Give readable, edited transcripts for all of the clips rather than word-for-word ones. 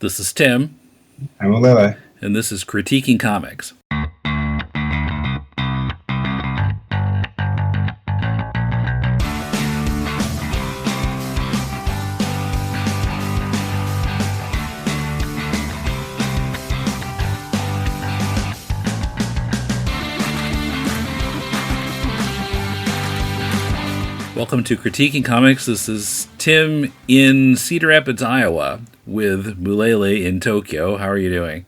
This is Tim, I'm Mulele. and this is Critiquing Comics. Welcome to Critiquing Comics. This is Tim in Cedar Rapids, Iowa, with Mulele in Tokyo. How are you doing?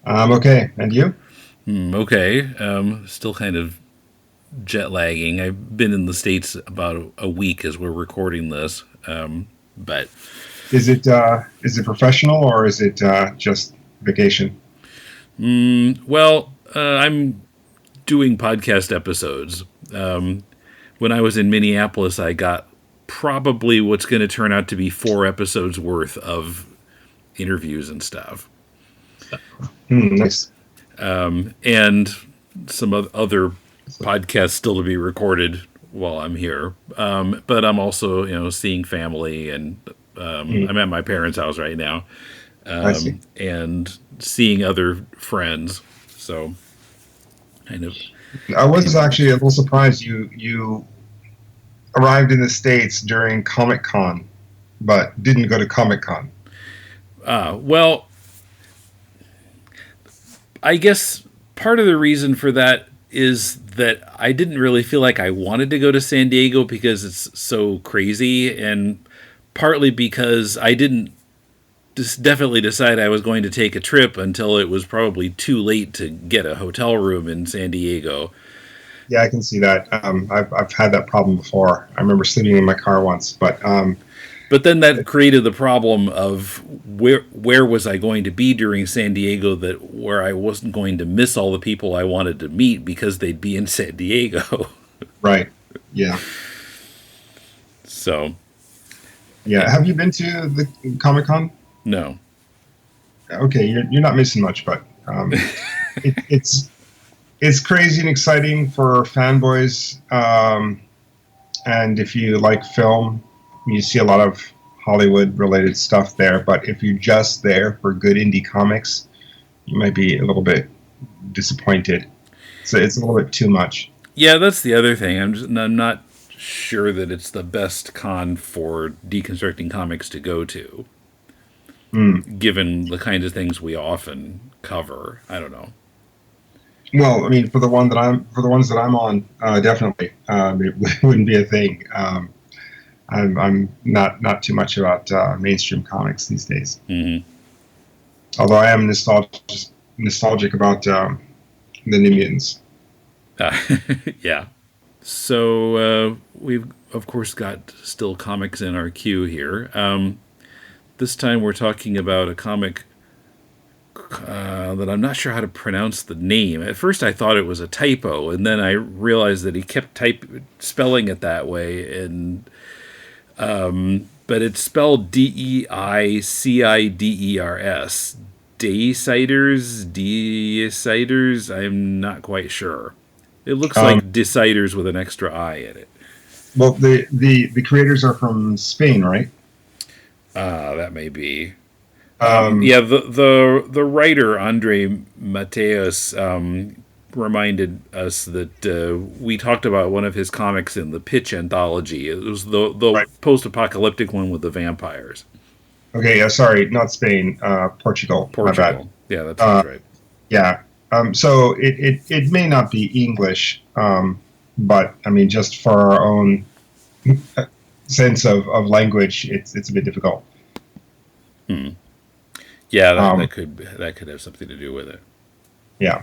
I'm okay. And you? Okay. Still kind of jet lagging. I've been in the States about a week as we're recording this. But Is it professional or is it just vacation? I'm doing podcast episodes. When I was in Minneapolis, I got probably what's going to turn out to be 4 episodes worth of interviews and stuff. Nice. And some other podcasts still to be recorded while I'm here. But I'm also, seeing family, and I'm at my parents' house right now, I see. and seeing other friends. So, kind of. I was actually a little surprised you arrived in the States during Comic Con, but didn't go to Comic Con. Well, I guess part of the reason for that is that I didn't really feel like I wanted to go to San Diego because it's so crazy, and partly because I didn't just definitely decide I was going to take a trip until it was probably too late to get a hotel room in San Diego. Yeah, I can see that. I've had that problem before. I remember sleeping in my car once, but But then that created the problem of where was I going to be during San Diego, that where I wasn't going to miss all the people I wanted to meet because they'd be in San Diego. right. Yeah. So, Yeah. Have you been to the Comic Con? no. Okay, you're not missing much, but it's crazy and exciting for fanboys. And if you like film, you see a lot of Hollywood-related stuff there. But if you're just there for good indie comics, you might be a little bit disappointed. So it's a little bit too much. Yeah, that's the other thing. I'm not sure that it's the best con for deconstructing comics to go to, Mm. given the kinds of things we often cover. I don't know. Well, I mean, for the ones that I'm on, definitely, it wouldn't be a thing. I'm not too much about mainstream comics these days. Mm-hmm. Although I am nostalgic about the New Mutants. Yeah. So we've of course got still comics in our queue here. This time we're talking about a comic that I'm not sure how to pronounce the name. At first I thought it was a typo, and then I realized that he kept spelling it that way, and but it's spelled Deiciders. Deiciders. I'm not quite sure. It looks Um, like deciders with an extra I in it. well, the creators are from Spain, right? That may be. Um, Yeah, the writer Andre Mateus reminded us that we talked about one of his comics in the Pitch anthology. It was the right. post-apocalyptic one with the vampires. Okay. Yeah. Sorry, not Spain. Portugal. My bad. Portugal. Yeah, that sounds Uh, right. yeah. So it may not be English, but I mean, just for our own sense of language, it's a bit difficult. Hmm. Yeah, Um, that could have something to do with it. yeah.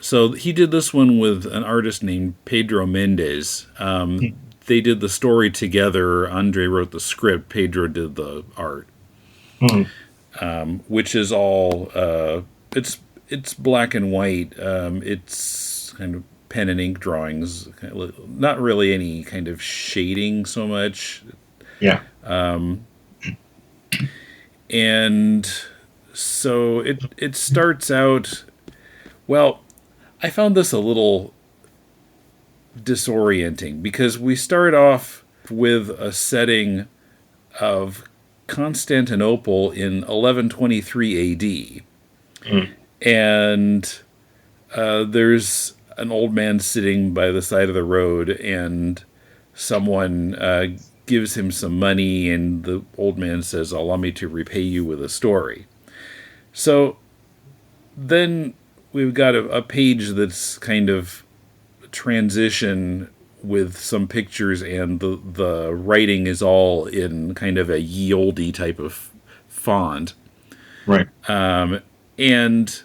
So he did this one with an artist named Pedro Mendes. They did the story together. Andre wrote the script. Pedro did the art, Hmm. which is all it's black and white. It's kind of pen and ink drawings. Not really any kind of shading so much. Yeah. And so it starts out. Well, I found this a little disorienting because we start off with a setting of Constantinople in 1123 AD. Mm. And there's an old man sitting by the side of the road, and someone gives him some money, and the old man says, "Allow me to repay you with a story." So then we've got a page that's kind of transition with some pictures, and the writing is all in kind of a ye olde type of font. Right. And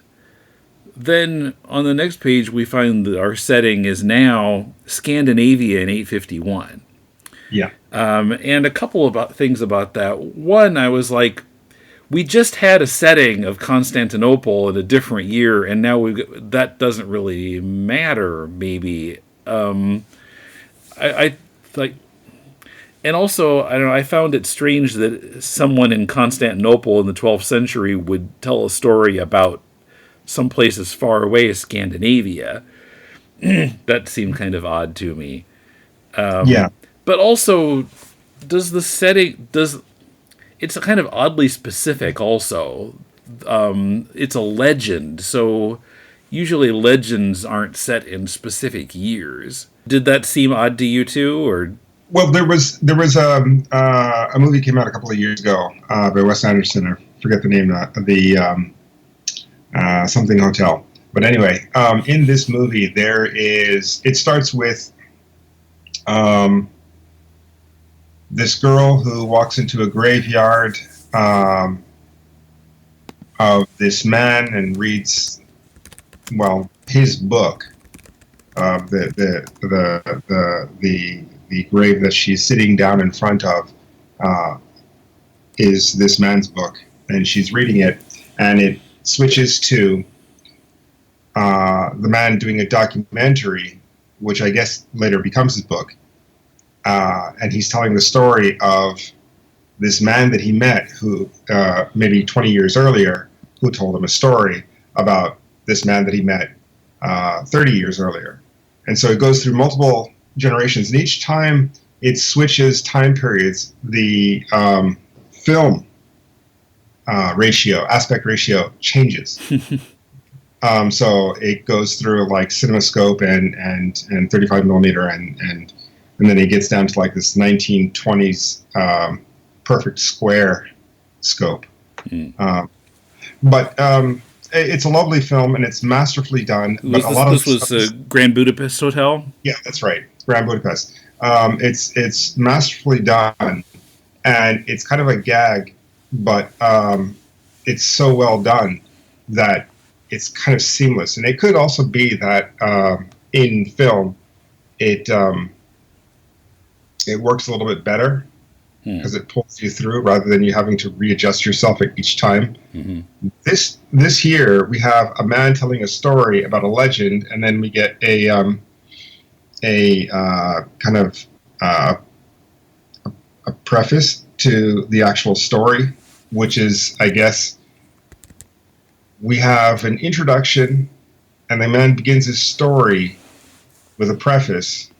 then on the next page, we find that our setting is now Scandinavia in 851. Yeah. And a couple of things about that. One, I was like, we just had a setting of Constantinople in a different year, and now that doesn't really matter. Maybe I like, and also I don't know. I found it strange that someone in Constantinople in the 12th century would tell a story about some place as far away as Scandinavia. That seemed kind of odd to me. Yeah. But also, does the setting does it's kind of oddly specific also. It's a legend, so usually legends aren't set in specific years. Did that seem odd to you too, or? Well, there was a movie came out a couple of years ago by Wes Anderson. I forget the name of the something hotel. But anyway, in this movie, it starts with this girl who walks into a graveyard of this man and reads, well, his book. The grave that she's sitting down in front of is this man's book, and she's reading it, and it switches to the man doing a documentary, which I guess later becomes his book. And he's telling the story of this man that he met who, maybe 20 years earlier, who told him a story about this man that he met 30 years earlier. And so it goes through multiple generations, and each time it switches time periods, the film aspect ratio changes. So it goes through like CinemaScope and 35 millimeter and then it gets down to like this 1920s perfect square scope. But it's a lovely film, and it's masterfully done. This was Grand Budapest Hotel? Yeah, that's right. Grand Budapest. It's masterfully done, and it's kind of a gag, but it's so well done that it's kind of seamless. And it could also be that in film, it works a little bit better because it pulls you through rather than you having to readjust yourself at each time. Mm-hmm. This here, we have a man telling a story about a legend, and then we get a kind of a preface to the actual story, which is, I guess, we have an introduction, and the man begins his story with a preface,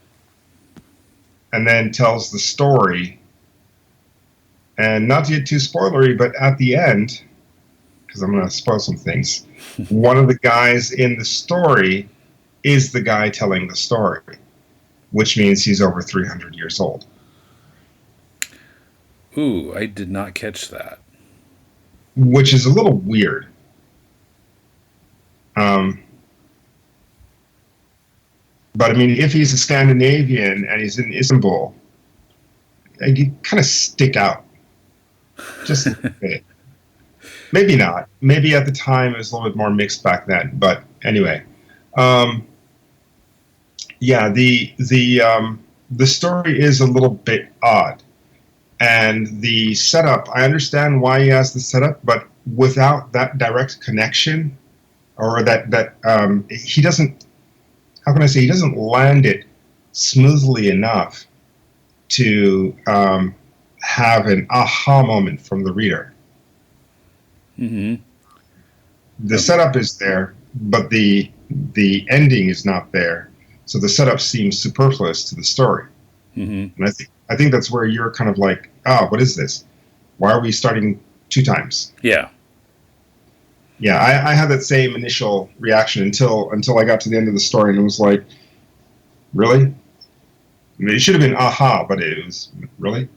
and then tells the story. And not to get too spoilery, but at the end, because I'm going to spoil some things, one of the guys in the story is the guy telling the story, which means he's over 300 years old. Ooh, I did not catch that. Which is a little weird. But I mean, if he's a Scandinavian and he's in Istanbul, you kind of stick out. Just a bit. Maybe not. Maybe at the time it was a little bit more mixed back then. But anyway, yeah, the story is a little bit odd, and the setup. I understand why he has the setup, but without that direct connection, or that he doesn't. How can I say, he doesn't land it smoothly enough to have an aha moment from the reader. Mm-hmm. The setup is there, but the ending is not there. So the setup seems superfluous to the story. Mm-hmm. And I think that's where you're kind of like, oh, what is this? Why are we starting 2 times? Yeah. Yeah, I had that same initial reaction until I got to the end of the story and it was like, really? I mean, it should have been aha, but it was really.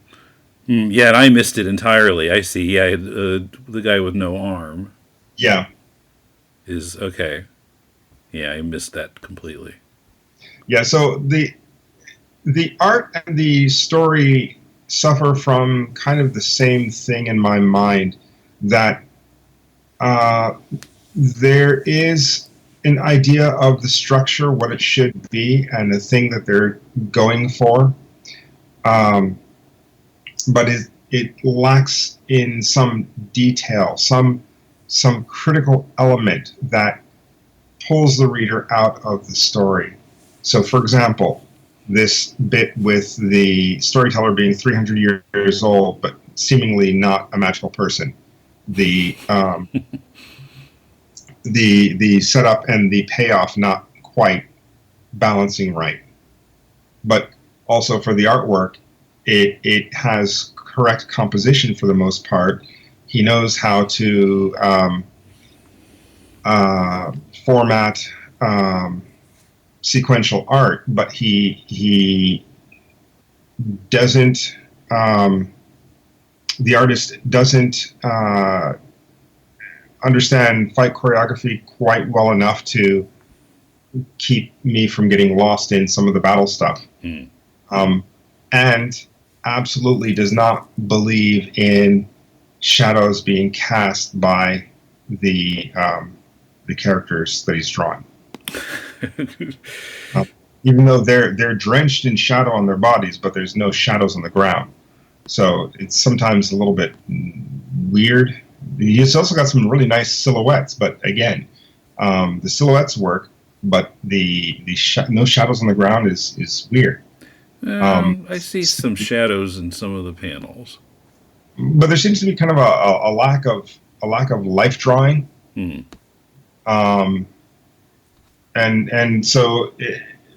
Yeah, and I missed it entirely. I see. Yeah, the guy with no arm Yeah, is okay. Yeah, I missed that completely. yeah. So the art and the story suffer from kind of the same thing in my mind, that uh, there is an idea of the structure, what it should be, and the thing that they're going for, um, but it lacks in some detail, some critical element that pulls the reader out of the story. So, for example, this bit with the storyteller being 300 years old, but seemingly not a magical person. The the setup and the payoff not quite balancing right. But also for the artwork, it has correct composition for the most part. He knows how to format sequential art, but he doesn't. The artist doesn't understand fight choreography quite well enough to keep me from getting lost in some of the battle stuff. Hmm. And absolutely does not believe in shadows being cast by the characters that he's drawn. Even though they're drenched in shadow on their bodies, but there's no shadows on the ground. So it's sometimes a little bit weird. He's also got some really nice silhouettes, but again, the silhouettes work, but the no shadows on the ground is weird. I see some shadows in some of the panels. But there seems to be kind of a lack of life drawing, Hmm. um, and so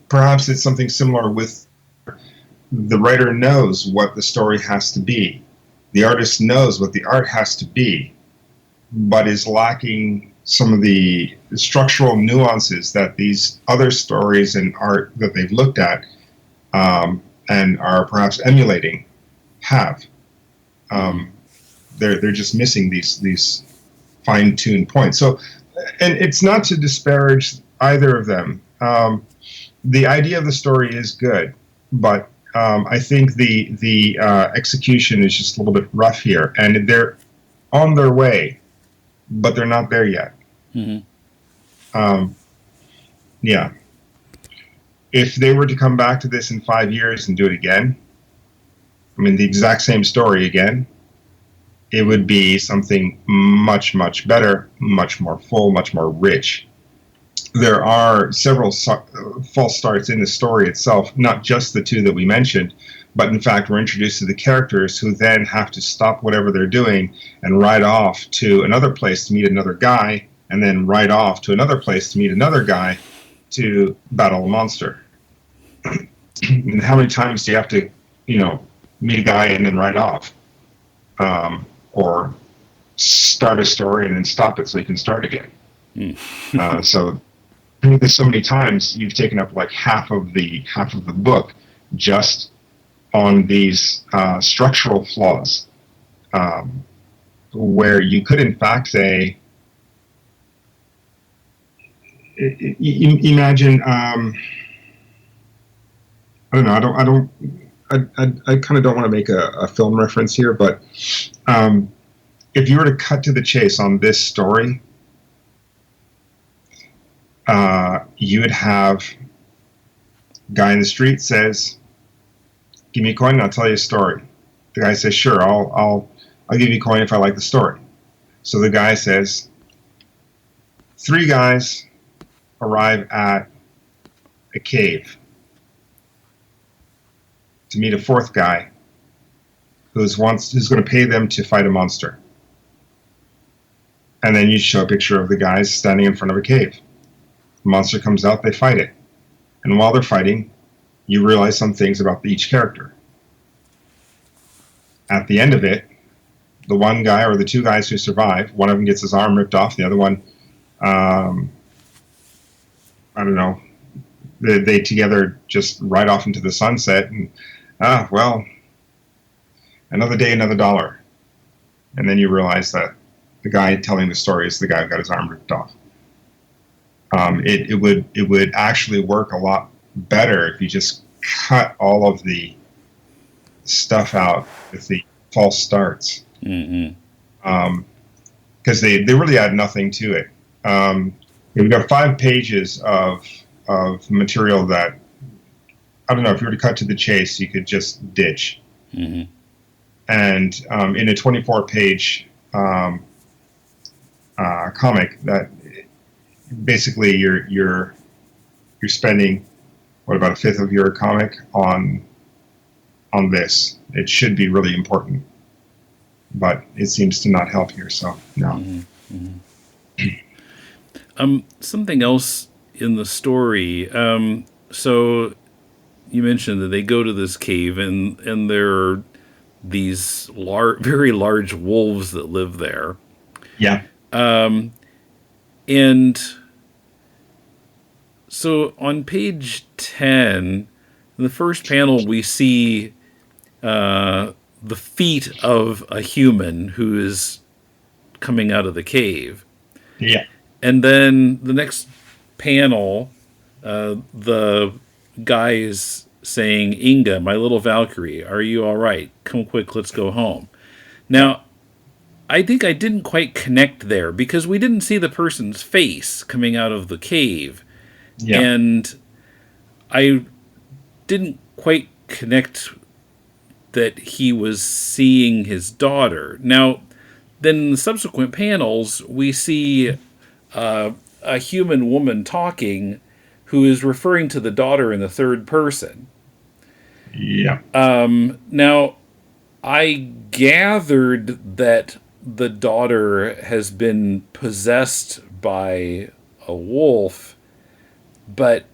perhaps it's something similar with the writer knows what the story has to be, the artist knows what the art has to be, but is lacking some of the structural nuances that these other stories and art that they've looked at and are perhaps emulating have. They're just missing these fine-tuned points. So, and it's not to disparage either of them. The idea of the story is good, but I think the execution is just a little bit rough here, and they're on their way, but they're not there yet. Mm-hmm. Yeah. If they were to come back to this in 5 years and do it again, I mean, the exact same story again, it would be something much, much better, much more full, much more rich. There are several false starts in the story itself, not just the 2 that we mentioned, but in fact, we're introduced to the characters who then have to stop whatever they're doing and ride off to another place to meet another guy, and then ride off to another place to meet another guy to battle a monster. And how many times do you have to, meet a guy and then ride off? Or start a story and then stop it so you can start again. So I think there's so many times you've taken up like half of the book just on these structural flaws, where you could in fact say, imagine, I don't know, I kind of don't want to make a film reference here, but if you were to cut to the chase on this story, you would have a guy in the street says, "Give me a coin and I'll tell you a story." The guy says, "Sure, I'll give you a coin if I like the story." So the guy says, 3 guys arrive at a cave to meet a 4th guy who's going to pay them to fight a monster. And then you show a picture of the guys standing in front of a cave. The monster comes out, they fight it. And while they're fighting, you realize some things about each character. At the end of it, the one guy or the two guys who survive, one of them gets his arm ripped off, the other one, um, I don't know, they together just ride off into the sunset, and well, another day, another dollar, and then you realize that the guy telling the story is the guy who got his arm ripped off. It would actually work a lot better if you just cut all of the stuff out with the false starts, because they really add nothing to it. We've got 5 pages of material that, I don't know, if you were to cut to the chase, you could just ditch. And in a 24-page comic, that basically you're spending what, about a fifth of your comic on this. It should be really important, but it seems to not help here. So no. Something else in the story. So you mentioned that they go to this cave, and there are these very large wolves that live there. Yeah. And so on page 10, in the first panel, we see the feet of a human who is coming out of the cave. Yeah. And then the next panel, the guy is saying, "Inga, my little Valkyrie, are you all right? Come quick, let's go home." Now, I think I didn't quite connect there because we didn't see the person's face coming out of the cave. Yeah. And I didn't quite connect that he was seeing his daughter. Now, then in the subsequent panels, we see a human woman talking who is referring to the daughter in the third person. Yeah. Now, I gathered that the daughter has been possessed by a wolf, but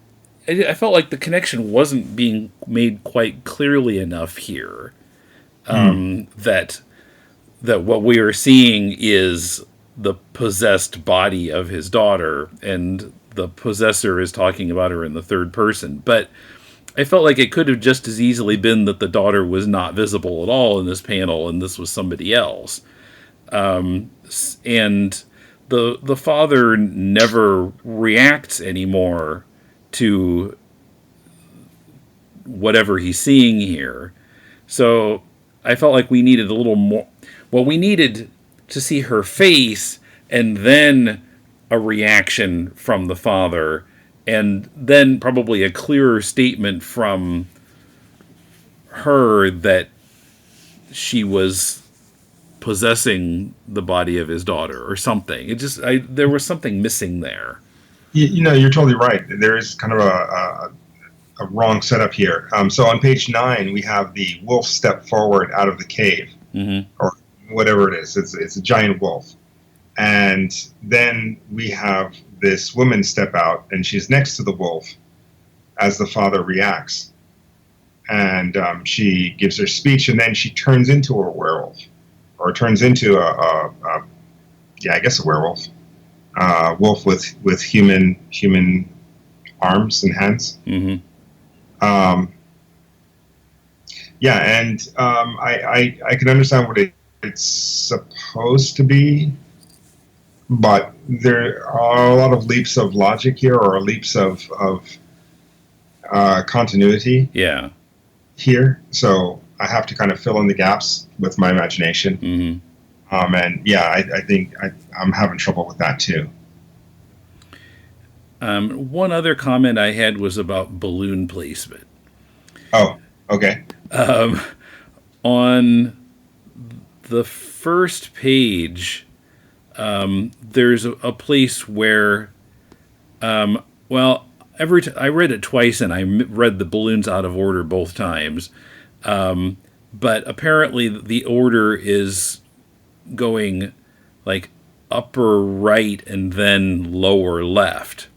I felt like the connection wasn't being made quite clearly enough here. That what we are seeing is the possessed body of his daughter, and the possessor is talking about her in the third person. But I felt like it could have just as easily been that the daughter was not visible at all in this panel, and this was somebody else. And the father never reacts anymore to whatever he's seeing here. So I felt like we needed a little more. Well, we needed to see her face and then a reaction from the father, and then probably a clearer statement from her that she was possessing the body of his daughter or something. There was something missing there. You know, you're totally right. There is kind of a wrong setup here. So on page 9, we have the wolf step forward out of the cave, or whatever it is. It's a giant wolf. And then we have this woman step out, and she's next to the wolf as the father reacts. And she gives her speech, and then she turns into a werewolf, or turns into a werewolf. Wolf with human arms and hands. I can understand what it's supposed to be, but there are a lot of leaps of logic here, or leaps of continuity. Yeah. Here, so I have to kind of fill in the gaps with my imagination. I think I'm having trouble with that too. One other comment I had was about balloon placement. Oh, okay. On the first page, there's a place where, I read it twice, and I read the balloons out of order both times. But apparently the order is going like upper right and then lower left.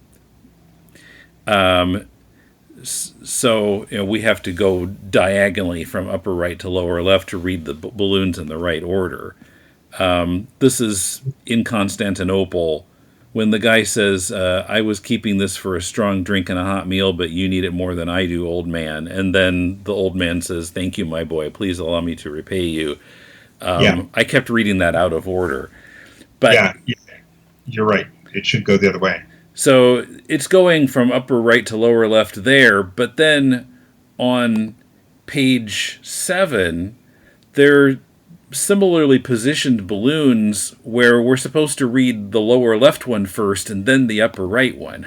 So we have to go diagonally from upper right to lower left to read the balloons in the right order. This is in Constantinople when the guy says, I was keeping this for a strong drink and a hot meal, but you need it more than I do, old man. And then the old man says, thank you, my boy. Please allow me to repay you. Yeah. I kept reading that out of order. But Yeah. You're right. It should go the other way. so it's going from upper right to lower left there, but then on page 7, they're similarly positioned balloons where we're supposed to read the lower left one first and then the upper right one.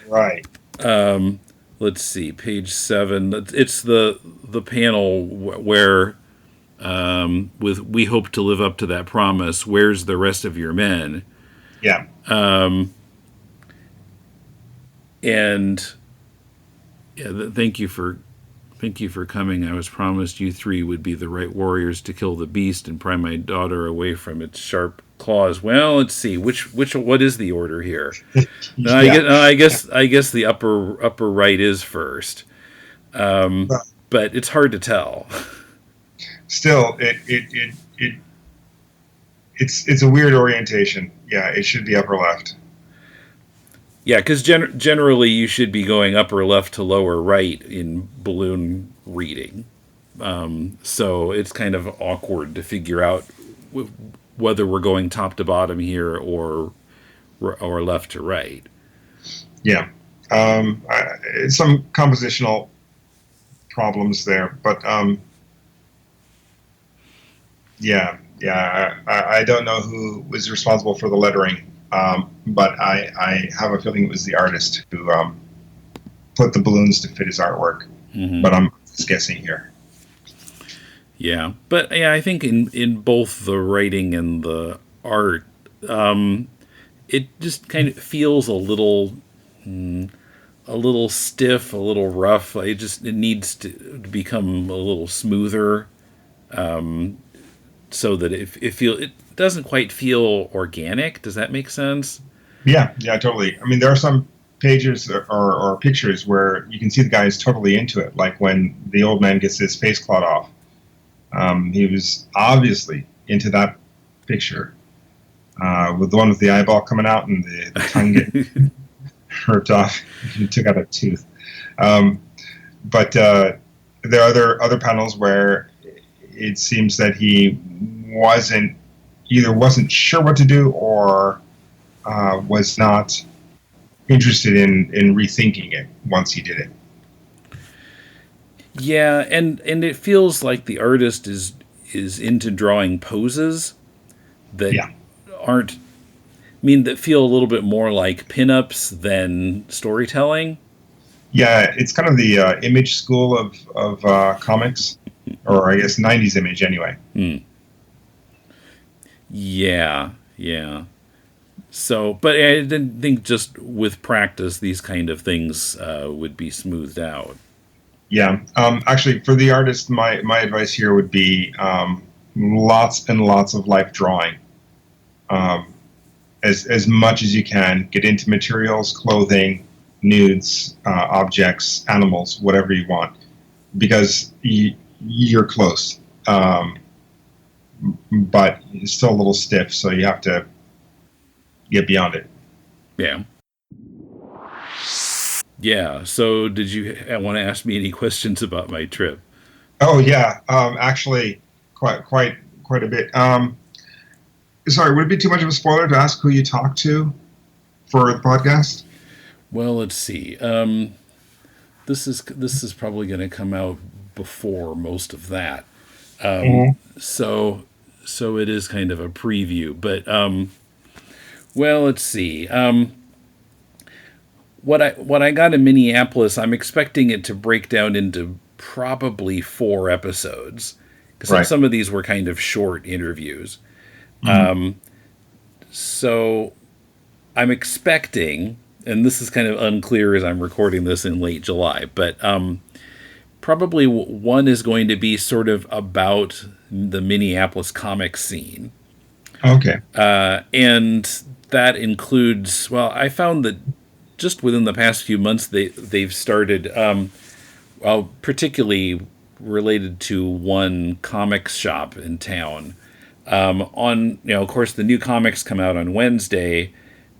Right. Let's see, page 7. It's the panel where with "We hope to live up to that promise. Where's the rest of your men?" Yeah. And yeah, thank you for coming. I was promised you three would be the right warriors to kill the beast and pry my daughter away from its sharp claws. Well, let's see what is the order here. No, I guess the upper right is first, but it's hard to tell. Still, it's a weird orientation. Yeah, it should be upper left. Yeah, because generally you should be going upper left to lower right in balloon reading. So it's kind of awkward to figure out whether we're going top to bottom here or left to right. Yeah. Some compositional problems there, but I don't know who was responsible for the lettering, but I have a feeling it was the artist who put the balloons to fit his artwork. Mm-hmm. But I'm just guessing here. Yeah, but yeah, I think in both the writing and the art, it just kind of feels a little stiff, a little rough. It needs to become a little smoother, so that it doesn't quite feel organic. Does that make sense? Yeah, totally. I mean, there are some pages or pictures where you can see the guy is totally into it, like when the old man gets his face clawed off. He was obviously into that picture, with the one with the eyeball coming out and the tongue getting ripped off. He took out a tooth. But there are other panels where it seems that he wasn't sure what to do or was not interested in rethinking it once he did it. Yeah, and it feels like the artist is into drawing poses that that feel a little bit more like pinups than storytelling. Yeah, it's kind of the image school of comics, or I guess 90s image anyway. Yeah. So, but I didn't think just with practice these kind of things would be smoothed out. Yeah. Actually, for the artist, my advice here would be lots and lots of life drawing. As much as you can, get into materials, clothing, nudes, objects, animals, whatever you want, because you're close. But it's still a little stiff, so you have to get beyond it. Yeah. Yeah. So, did you want to ask me any questions about my trip? Oh yeah, actually, quite a bit. Sorry, would it be too much of a spoiler to ask who you talked to for the podcast? Well, let's see. This is probably going to come out before most of that. So it is kind of a preview, but well, let's see. What I got in Minneapolis, I'm expecting it to break down into probably 4 episodes, because some of these were kind of short interviews. So I'm expecting, and this is kind of unclear as I'm recording this in late July, but probably one is going to be sort of about the Minneapolis comic scene. Okay. And that includes, well, I found that just within the past few months they've started, particularly related to one comics shop in town. On of course, the new comics come out on Wednesday,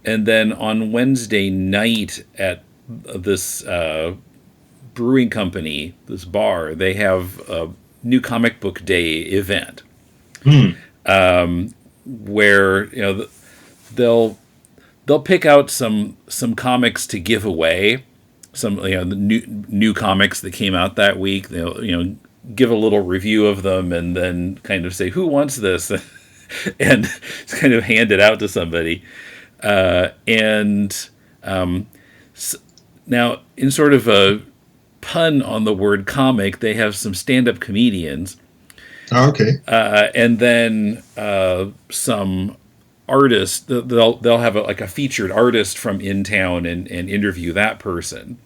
and then on Wednesday night at this brewing company, this bar, they have a new comic book day event Hmm. where they'll pick out some comics to give away, some the new comics that came out that week. They'll give a little review of them and then kind of say who wants this, and kind of hand it out to somebody. And now, in sort of a pun on the word comic, they have some stand-up comedians, Oh, okay. and then some artists. They'll have a featured artist from in town and interview that person.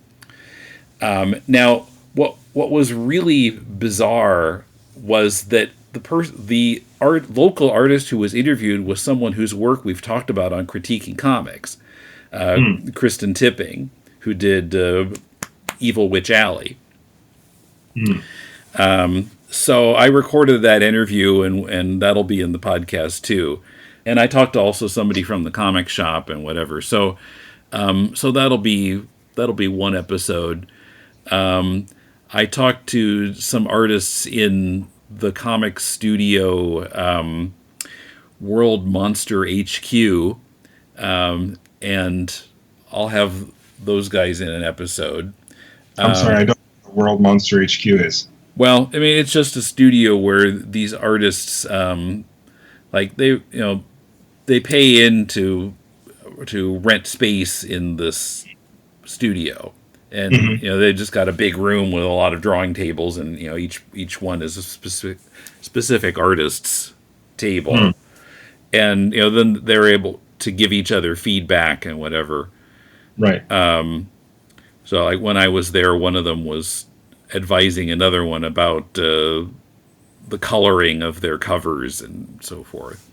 Now, what was really bizarre was that the local artist who was interviewed was someone whose work we've talked about on Critiquing Comics, Kristen Tipping, who did Evil Witch Alley. So I recorded that interview, and that'll be in the podcast too. And I talked to also somebody from the comic shop and whatever. So that'll be one episode. I talked to some artists in the comic studio, World Monster HQ, and I'll have those guys in an episode. I'm sorry, I don't know what the World Monster HQ is. Well, I mean, it's just a studio where these artists, like they pay in to rent space in this studio, and they just got a big room with a lot of drawing tables, and each one is a specific artist's table, and then they're able to give each other feedback and whatever. Right. So like when I was there, one of them was advising another one about the coloring of their covers and so forth.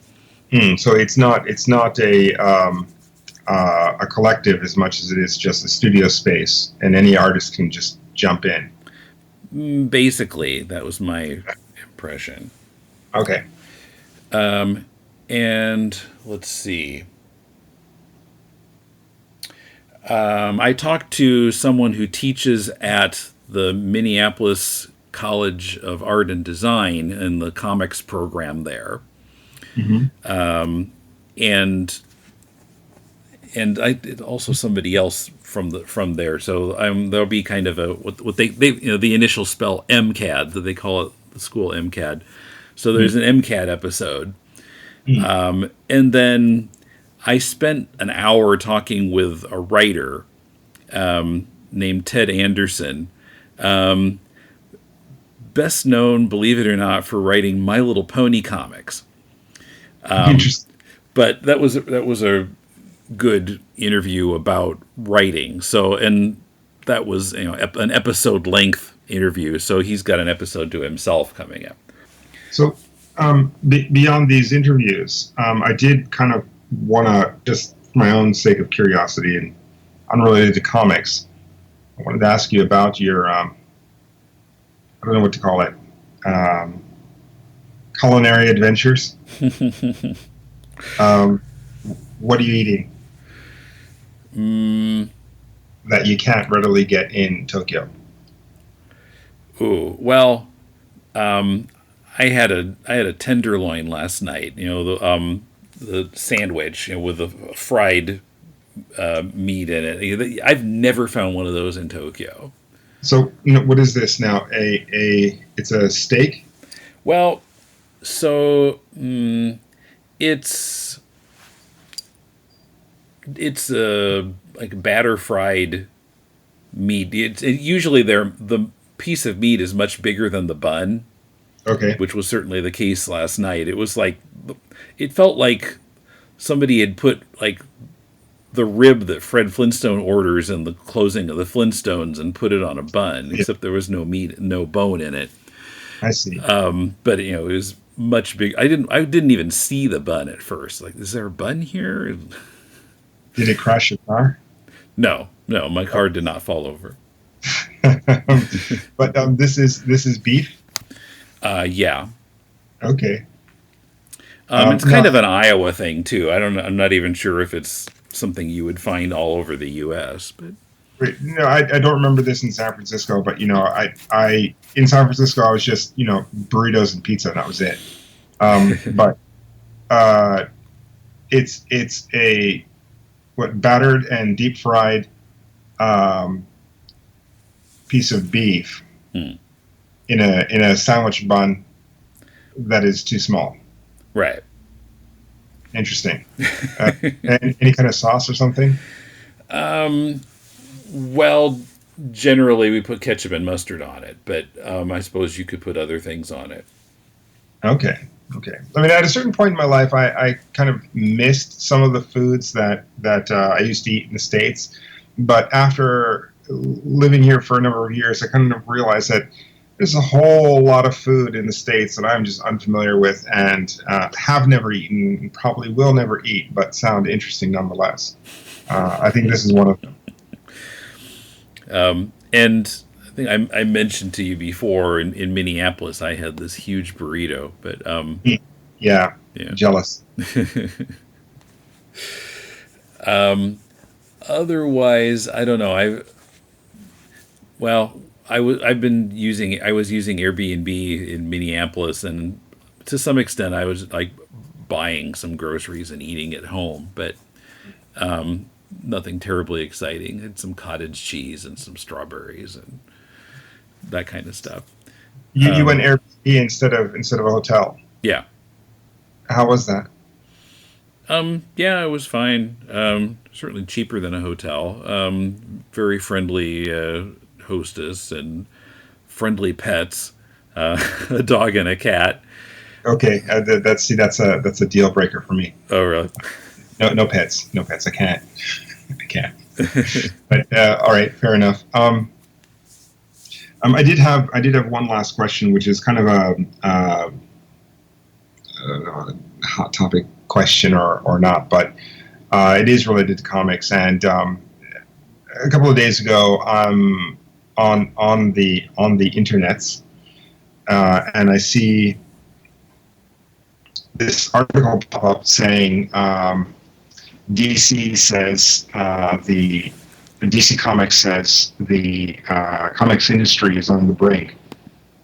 So it's not a collective as much as it is just a studio space, and any artist can just jump in. Basically, that was my impression. Okay. And let's see. I talked to someone who teaches at the Minneapolis College of Art and Design in the comics program there. And I also somebody else from there. So there'll be kind of a what they the initial spell MCAD, that they call it, the school MCAD. So there's an MCAD episode, and then I spent an hour talking with a writer named Ted Anderson, best known, believe it or not, for writing My Little Pony comics. Interesting. But that was a good interview about writing. So, and that was an episode length interview. So he's got an episode to himself coming up. So beyond these interviews, I did kind of want to, just for my own sake of curiosity and unrelated to comics, I wanted to ask you about your I don't know what to call it, culinary adventures. What are you eating that you can't readily get in Tokyo? Ooh, well, I had a tenderloin last night. The sandwich, with the fried meat in it. I've never found one of those in Tokyo. So, what is this now? It's a steak? Well, so it's like batter fried meat. Usually the piece of meat is much bigger than the bun. Okay. Which was certainly the case last night. It felt like somebody had put like the rib that Fred Flintstone orders in the closing of the Flintstones and put it on a bun, except there was no meat, no bone in it. I see. But it was much big. I didn't even see the bun at first. Like, is there a bun here? Did it crash your car? No, my car did not fall over. But this is beef? Yeah. Okay. It's No, kind of an Iowa thing too. I'm not even sure if it's something you would find all over the U.S. But no, I don't remember this in San Francisco, but I in San Francisco I was just burritos and pizza and that was it. But uh, it's a what battered and deep fried um, piece of beef hmm. in a sandwich bun that is too small. Right. Interesting. And any kind of sauce or something? Well, generally we put ketchup and mustard on it, but I suppose you could put other things on it. Okay. Okay. I mean, at a certain point in my life, I kind of missed some of the foods that I used to eat in the States. But after living here for a number of years, I kind of realized that there's a whole lot of food in the States that I'm just unfamiliar with and have never eaten, and probably will never eat, but sound interesting nonetheless. I think this is one of them. And I think I mentioned to you before in Minneapolis, I had this huge burrito, but Yeah. yeah. Jealous. Otherwise, I don't know. Well, I was using Airbnb in Minneapolis, and to some extent, I was like buying some groceries and eating at home, but nothing terribly exciting. Had some cottage cheese and some strawberries and that kind of stuff. You went Airbnb instead of a hotel. Yeah. How was that? Yeah, it was fine. Certainly cheaper than a hotel. Very friendly hostess and friendly pets, a dog and a cat. Okay, that's a deal breaker for me. Oh, really? No pets, no pets. I can't. I can't. But all right, fair enough. I did have one last question, which is kind of a hot topic question or not, but it is related to comics. And a couple of days ago, on the internets, and I see this article pop up saying DC says the DC Comics says the comics industry is on the brink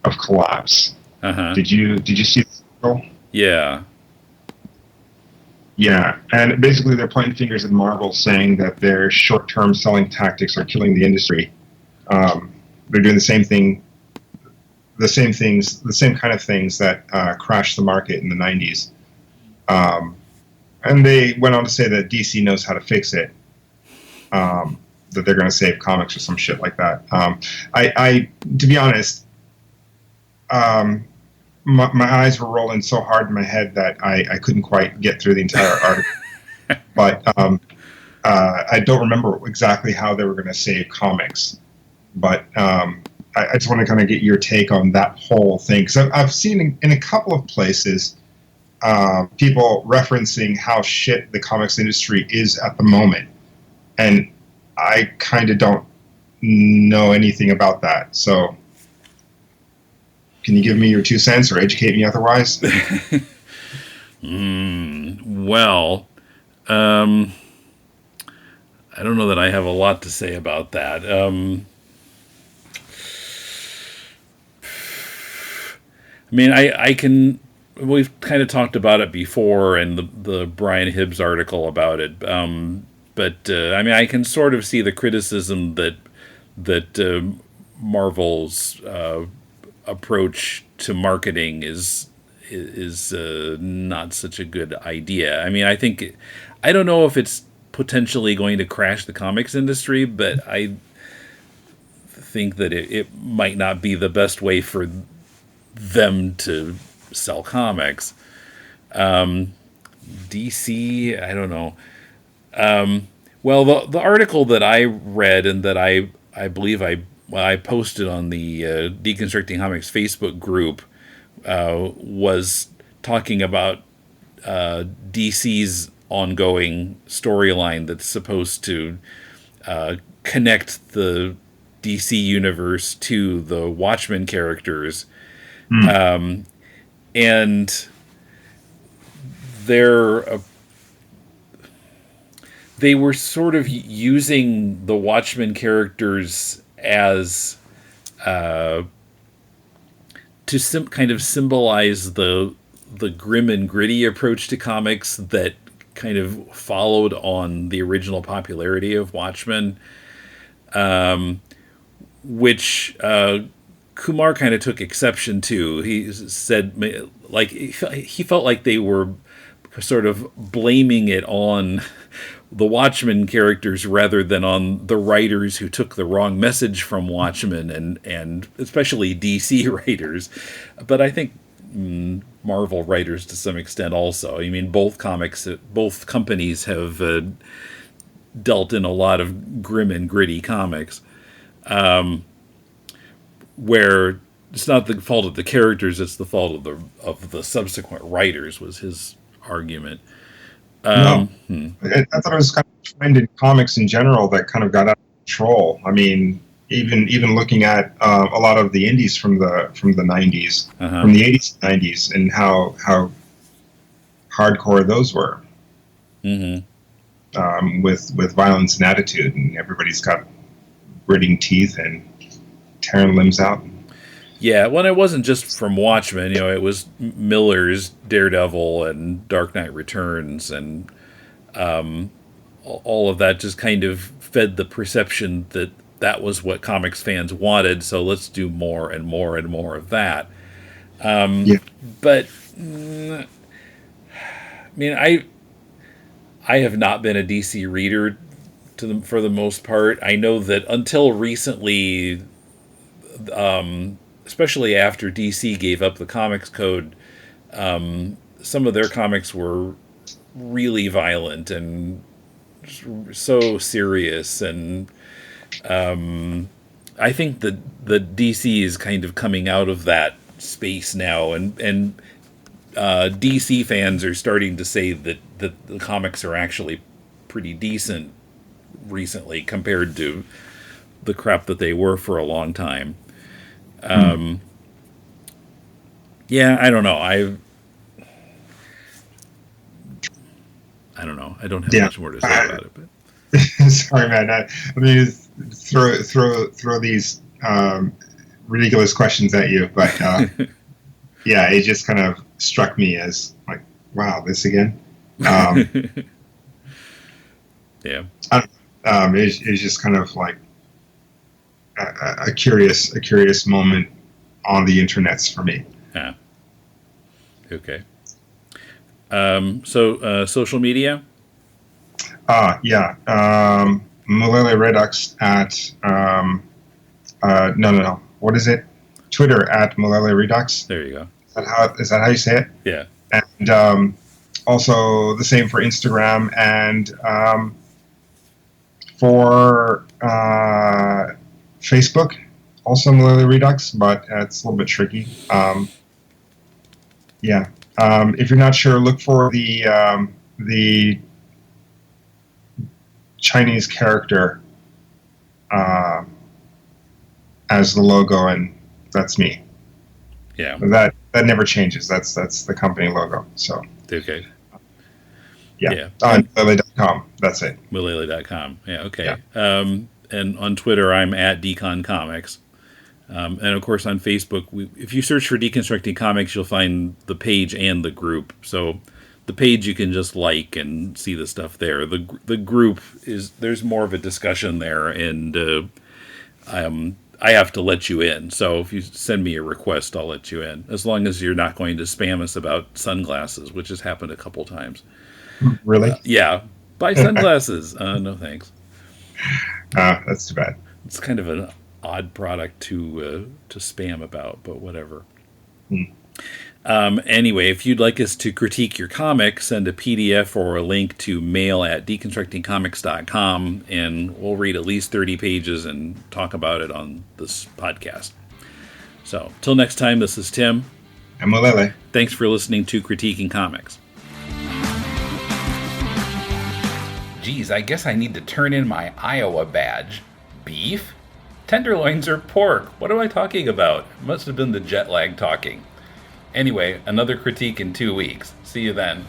of collapse. Uh-huh. Did you see this article? Yeah. Yeah, and basically they're pointing fingers at Marvel, saying that their short-term selling tactics are killing the industry. They're doing the same kind of things that crashed the market in the '90s. And they went on to say that DC knows how to fix it. That they're going to save comics or some shit like that. To be honest, my eyes were rolling so hard in my head that I couldn't quite get through the entire article. But I don't remember exactly how they were going to save comics. But I just want to kind of get your take on that whole thing. Because I've seen in a couple of places people referencing how shit the comics industry is at the moment. And I kind of don't know anything about that. So can you give me your 2 cents or educate me otherwise? Well, I don't know that I have a lot to say about that. I mean, I can. We've kind of talked about it before, and the Brian Hibbs article about it. But I mean, I can sort of see the criticism that Marvel's approach to marketing is not such a good idea. I mean, I don't know if it's potentially going to crash the comics industry, but I think that it might not be the best way for them to sell comics. DC, I don't know. Well, the article that I read and that I believe I posted on the Deconstructing Comics Facebook group was talking about DC's ongoing storyline that's supposed to connect the DC universe to the Watchmen characters. And they're they were sort of using the Watchmen characters as to kind of symbolize the grim and gritty approach to comics that kind of followed on the original popularity of Watchmen, which Kumar kind of took exception to. He said, like, he felt like they were sort of blaming it on the Watchmen characters rather than on the writers who took the wrong message from Watchmen, and especially DC writers. But I think Marvel writers to some extent also. I mean, both companies have dealt in a lot of grim and gritty comics, where it's not the fault of the characters, it's the fault of the subsequent writers, was his argument. No, I thought it was kind of a trend in comics in general that kind of got out of control. I mean, even looking at a lot of the indies from the 90s, from the 80s and 90s, and how hardcore those were, with violence and attitude, and everybody's got gritting teeth and tearing limbs out. Yeah, well, it wasn't just from Watchmen. You know, it was Miller's Daredevil and Dark Knight Returns, and all of that just kind of fed the perception that that was what comics fans wanted. So let's do more and more and more of that. But I mean, I have not been a DC reader for the most part. I know that until recently, especially after DC gave up the Comics Code, some of their comics were really violent and so serious. And I think that the DC is kind of coming out of that space now, and DC fans are starting to say that the comics are actually pretty decent recently compared to the crap that they were for a long time. Yeah, I don't know. I don't know. I don't have much more to say about it. But sorry, man. I mean, throw these ridiculous questions at you, but yeah, it just kind of struck me as like, wow, this again. Yeah. It's just kind of like a curious moment on the internets for me. Yeah. Okay. So social media? Yeah. Mulele Redux at no. What is it? Twitter at Mulele Redux. There you go. Is that how you say it? Yeah. And also the same for Instagram, and for Facebook, also Mulele Redux, but it's a little bit tricky. Yeah. If you're not sure, look for the Chinese character as the logo, and that's me. Yeah. That never changes. That's the company logo. So okay. Yeah. On Mulele.com. That's it. Mulele.com. Yeah. Okay. Yeah. And on Twitter, I'm at Decon Comics. And of course on Facebook, if you search for Deconstructing Comics, you'll find the page and the group. So the page you can just like and see the stuff there. The group there's more of a discussion there, and I have to let you in. So if you send me a request, I'll let you in, as long as you're not going to spam us about sunglasses, which has happened a couple times. Really? Yeah. Buy sunglasses. No thanks. That's too bad. It's kind of an odd product to spam about, but whatever. Anyway, if you'd like us to critique your comic, send a PDF or a link to mail@deconstructingcomics.com, and we'll read at least 30 pages and talk about it on this podcast. So, till next time, this is Tim. I'm Mulele. Thanks for listening to Critiquing Comics. Geez, I guess I need to turn in my Iowa badge. Beef? Tenderloins or pork? What am I talking about? Must have been the jet lag talking. Anyway, another critique in 2 weeks. See you then.